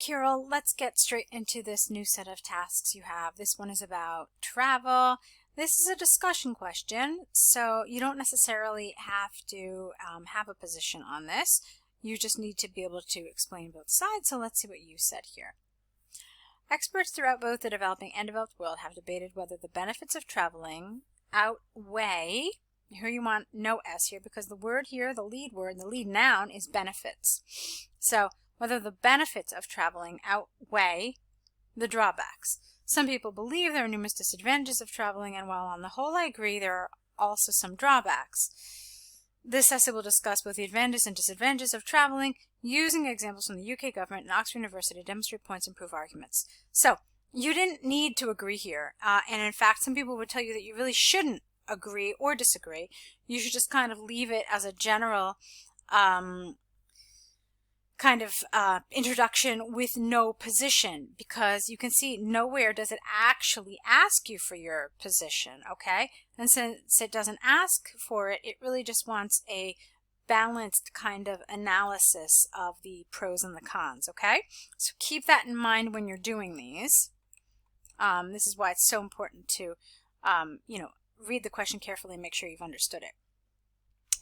Kirill, let's get straight into this new set of tasks you have. This one is about travel. This is a discussion question, so you don't necessarily have to have a position on this. You just need to be able to explain both sides, so let's see what you said here. Experts throughout both the developing and developed world have debated whether the benefits of traveling outweigh, here you want no S here because the word here, the lead word, the lead noun is benefits. So whether the benefits of traveling outweigh the drawbacks. Some people believe there are numerous disadvantages of traveling, and while on the whole I agree, there are also some drawbacks. This essay will discuss both the advantages and disadvantages of traveling using examples from the UK government and Oxford University to demonstrate points and prove arguments. So you didn't need to agree here, and in fact some people would tell you that you really shouldn't agree or disagree. You should just kind of leave it as a general introduction with no position, because you can see nowhere does it actually ask you for your position, okay? And since it doesn't ask for it, it really just wants a balanced kind of analysis of the pros and the cons, okay? So keep that in mind when you're doing these. This is why it's so important to, read the question carefully and make sure you've understood it.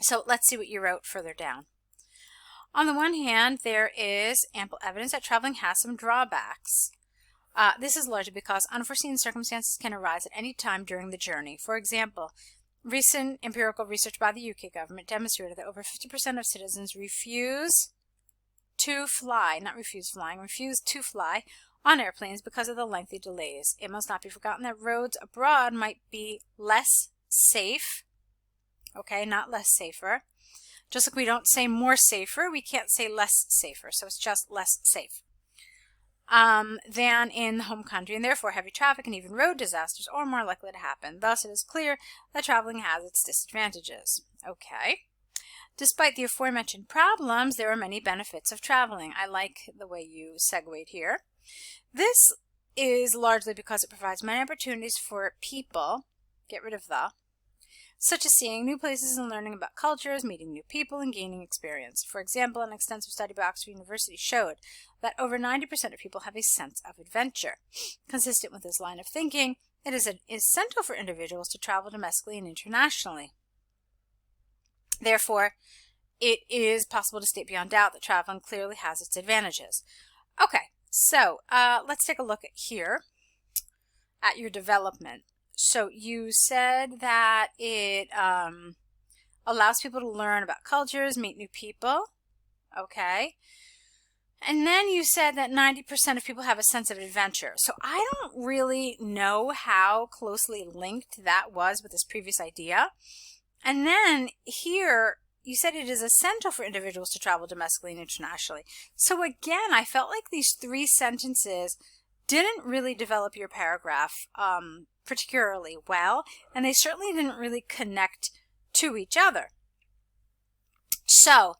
So let's see what you wrote further down. On the one hand, there is ample evidence that traveling has some drawbacks. This is largely because unforeseen circumstances can arise at any time during the journey. For example, recent empirical research by the UK government demonstrated that over 50% of citizens refuse to fly on airplanes because of the lengthy delays. It must not be forgotten that roads abroad might be less safe, okay, not less safer. Just like we don't say more safer, we can't say less safer, so it's just less safe than in the home country, and therefore heavy traffic and even road disasters are more likely to happen. Thus, it is clear that traveling has its disadvantages. Okay. Despite the aforementioned problems, there are many benefits of traveling. I like the way you segued here. This is largely because it provides many opportunities for people, get rid of the, such as seeing new places and learning about cultures, meeting new people, and gaining experience. For example, an extensive study by Oxford University showed that over 90% of people have a sense of adventure. Consistent with this line of thinking, it is essential for individuals to travel domestically and internationally. Therefore, it is possible to state beyond doubt that traveling clearly has its advantages. Okay, so let's take a look at here at your development. So you said that it allows people to learn about cultures, meet new people, okay? And then you said that 90% of people have a sense of adventure. So I don't really know how closely linked that was with this previous idea. And then here, you said it is essential for individuals to travel domestically and internationally. So again, I felt like these three sentences didn't really develop your paragraph particularly well, and they certainly didn't really connect to each other. So,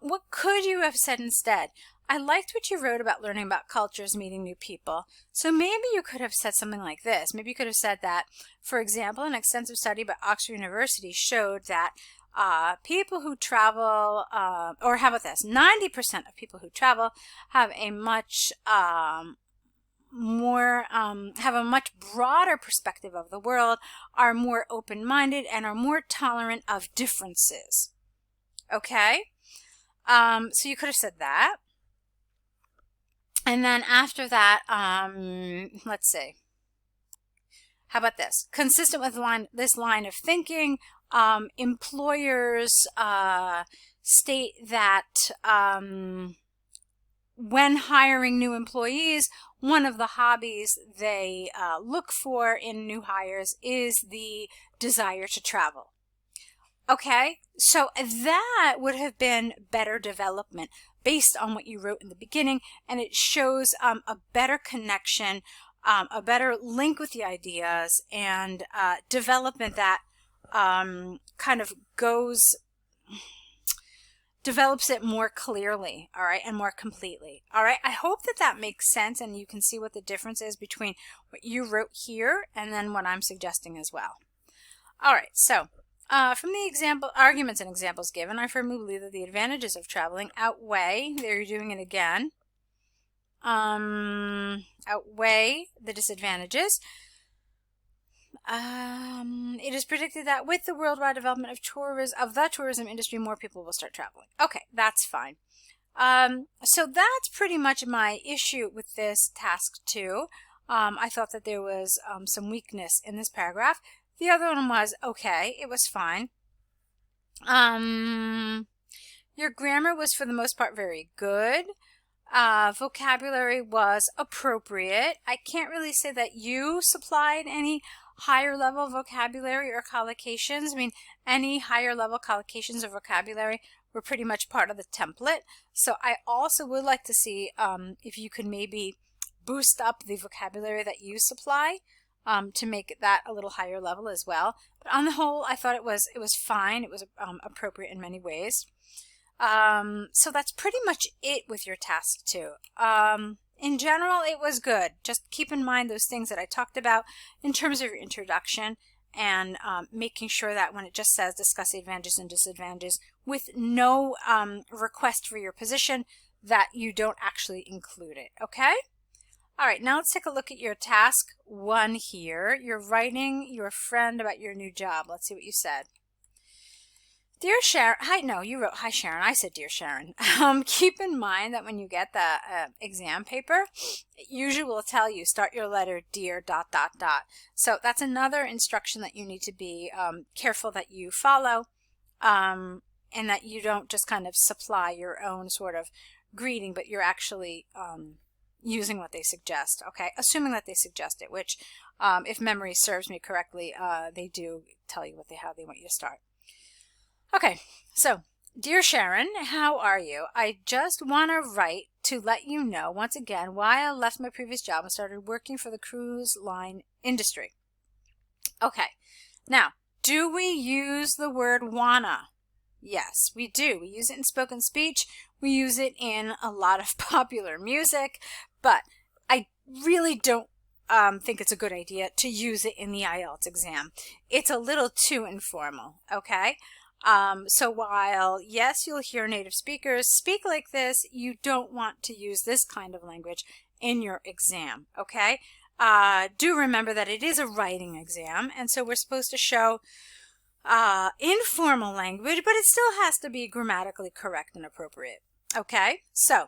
what could you have said instead? I liked what you wrote about learning about cultures, meeting new people. So maybe you could have said something like this. Maybe you could have said that, for example, an extensive study by Oxford University showed that people who travel, or how about this, 90% of people who travel have a much have a much broader perspective of the world, are more open-minded, and are more tolerant of differences. Okay? So you could have said that. And then after that, let's see. How about this? Consistent with this line of thinking, employers state that when hiring new employees, one of the hobbies they look for in new hires is the desire to travel. Okay, so that would have been better development based on what you wrote in the beginning, and it shows a better connection, a better link with the ideas, and development that kind of develops it more clearly, all right, and more completely. All right, I hope that that makes sense and you can see what the difference is between what you wrote here and then what I'm suggesting as well. All right, so from the arguments and examples given, I firmly believe that the advantages of traveling outweigh, there you're doing it again, outweigh the disadvantages. It is predicted that with the worldwide development of the tourism industry, more people will start traveling. Okay, that's fine. So that's pretty much my issue with this task 2. I thought that there was some weakness in this paragraph. The other one was okay, it was fine. Your grammar was for the most part very good. Vocabulary was appropriate. I can't really say that you supplied any higher level vocabulary or collocations. I mean, any higher level collocations or vocabulary were pretty much part of the template. So I also would like to see if you could maybe boost up the vocabulary that you supply to make that a little higher level as well. But on the whole, I thought it was fine. It was appropriate in many ways. So that's pretty much it with your task 2. In general, it was good. Just keep in mind those things that I talked about in terms of your introduction and making sure that when it just says discuss the advantages and disadvantages with no request for your position, that you don't actually include it, okay? All right, now let's take a look at your task 1 here. You're writing your friend about your new job. Let's see what you said. Dear Sharon, you wrote, hi Sharon, I said dear Sharon. Keep in mind that when you get the exam paper, it usually will tell you start your letter dear ... So that's another instruction that you need to be careful that you follow and that you don't just kind of supply your own sort of greeting, but you're actually using what they suggest, okay? Assuming that they suggest it, which if memory serves me correctly, they do tell you how they want you to start. Okay, so, dear Sharon, how are you? I just want to write to let you know once again why I left my previous job and started working for the cruise line industry. Okay, now, do we use the word wanna? Yes, we do. We use it in spoken speech. We use it in a lot of popular music, but I really don't think it's a good idea to use it in the IELTS exam. It's a little too informal, okay? So while, yes, you'll hear native speakers speak like this, you don't want to use this kind of language in your exam, okay? Do remember that it is a writing exam, and so we're supposed to show informal language, but it still has to be grammatically correct and appropriate, okay? So,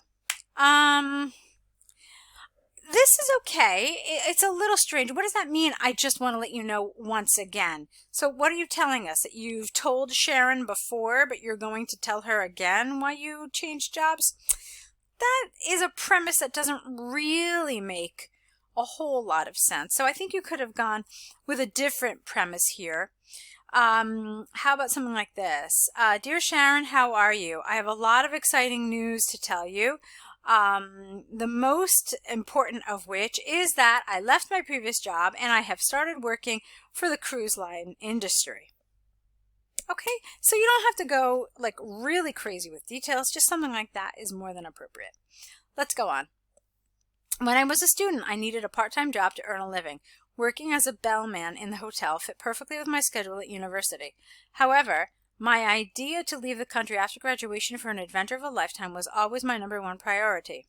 this is okay. It's a little strange. What does that mean? I just want to let you know once again. So what are you telling us? That you've told Sharon before, but you're going to tell her again why you changed jobs? That is a premise that doesn't really make a whole lot of sense. So I think you could have gone with a different premise here. How about something like this? Dear Sharon, how are you? I have a lot of exciting news to tell you. The most important of which is that I left my previous job and I have started working for the cruise line industry. Okay, so you don't have to go like really crazy with details, just something like that is more than appropriate. Let's go on. When I was a student, I needed a part-time job to earn a living. Working as a bellman in the hotel fit perfectly with my schedule at university. However, my idea to leave the country after graduation for an adventure of a lifetime was always my #1 priority.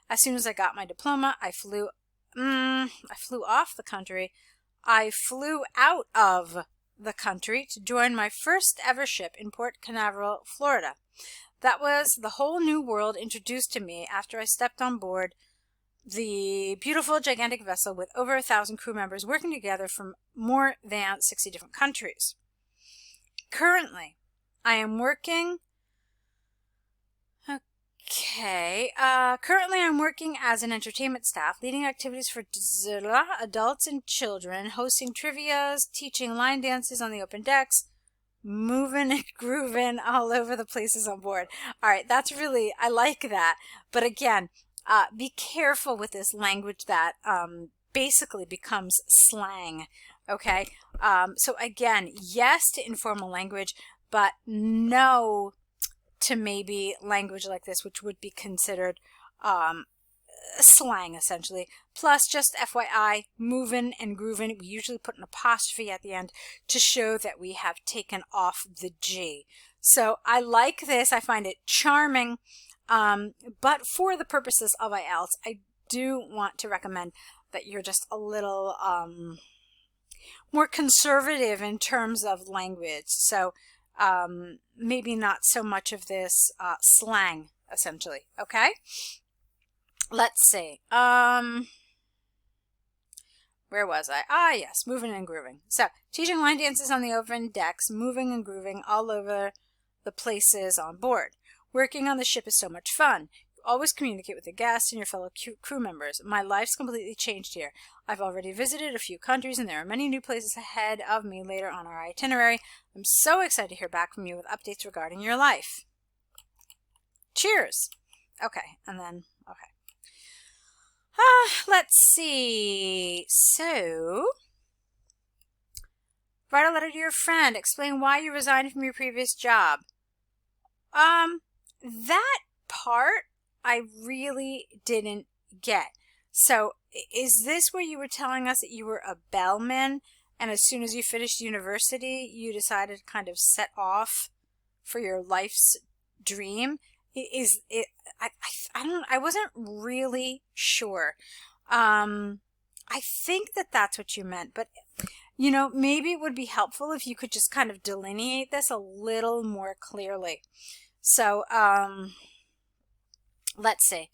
As soon as I got my diploma, I flew off the country. I flew out of the country to join my first ever ship in Port Canaveral, Florida. That was the whole new world introduced to me after I stepped on board the beautiful, gigantic vessel with over 1,000 crew members working together from more than 60 different countries. Currently, I am working as an entertainment staff, leading activities for adults and children, hosting trivias, teaching line dances on the open decks, moving and grooving all over the places on board. All right, I like that. But again, be careful with this language that basically becomes slang. Okay, so again, yes to informal language, but no to maybe language like this, which would be considered slang, essentially. Plus, just FYI, moving and grooving, we usually put an apostrophe at the end to show that we have taken off the G. So I like this. I find it charming, but for the purposes of IELTS, I do want to recommend that you're just a little more conservative in terms of language. So maybe not so much of this slang, essentially. Okay? Let's see. Where was I? Ah, yes, moving and grooving. So, teaching line dances on the open decks, moving and grooving all over the places on board. Working on the ship is so much fun. You always communicate with the guests and your fellow crew members. My life's completely changed here. I've already visited a few countries, and there are many new places ahead of me later on our itinerary. I'm so excited to hear back from you with updates regarding your life. Cheers! Okay, and then, okay. Let's see. So, write a letter to your friend. Explain why you resigned from your previous job. That part I really didn't get. So, is this where you were telling us that you were a bellman, and as soon as you finished university, you decided to kind of set off for your life's dream? Is it? I wasn't really sure. I think that that's what you meant, but you know, maybe it would be helpful if you could just kind of delineate this a little more clearly. So, let's see.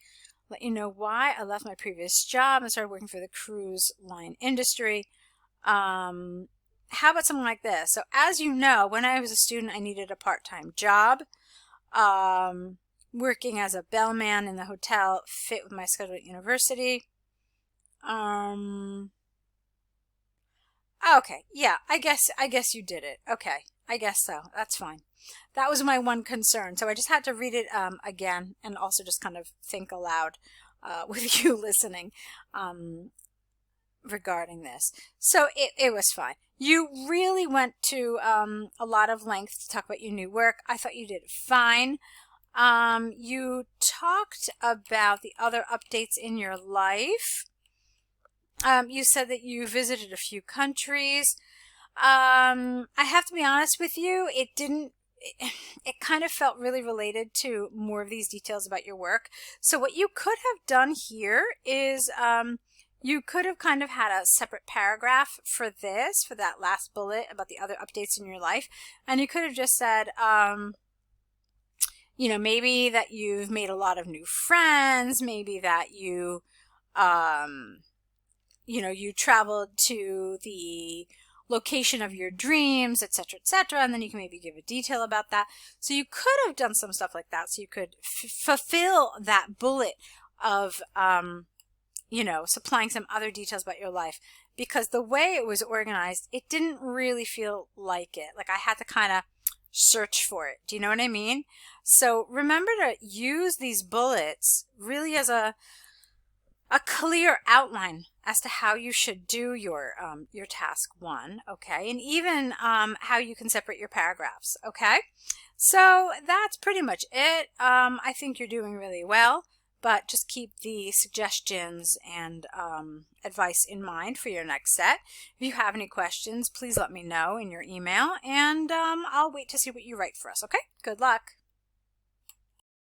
Let you know why I left my previous job and started working for the cruise line industry. How about something like this? So, as you know, when I was a student, I needed a part-time job. Working as a bellman in the hotel fit with my schedule at university. Okay, yeah, I guess you did it. Okay, I guess so. That's fine. That was my one concern. So I just had to read it again and also just kind of think aloud with you listening regarding this. So it was fine. You really went to a lot of length to talk about your new work. I thought you did fine. You talked about the other updates in your life. You said that you visited a few countries. I have to be honest with you, it kind of felt really related to more of these details about your work. So what you could have done here is you could have kind of had a separate paragraph for that last bullet about the other updates in your life. And you could have just said, you know, maybe that you've made a lot of new friends, maybe that you, you know, you traveled to the location of your dreams, etc., etc., and then you can maybe give a detail about that. So you could have done some stuff like that, so you could fulfill that bullet of, you know, supplying some other details about your life. Because the way it was organized, it didn't really feel like it. Like I had to kind of search for it. Do you know what I mean? So remember to use these bullets really as a clear outline as to how you should do your task one, okay? And even how you can separate your paragraphs, okay? So that's pretty much it. I think you're doing really well, but just keep the suggestions and advice in mind for your next set. If you have any questions, please let me know in your email, and I'll wait to see what you write for us, okay? Good luck.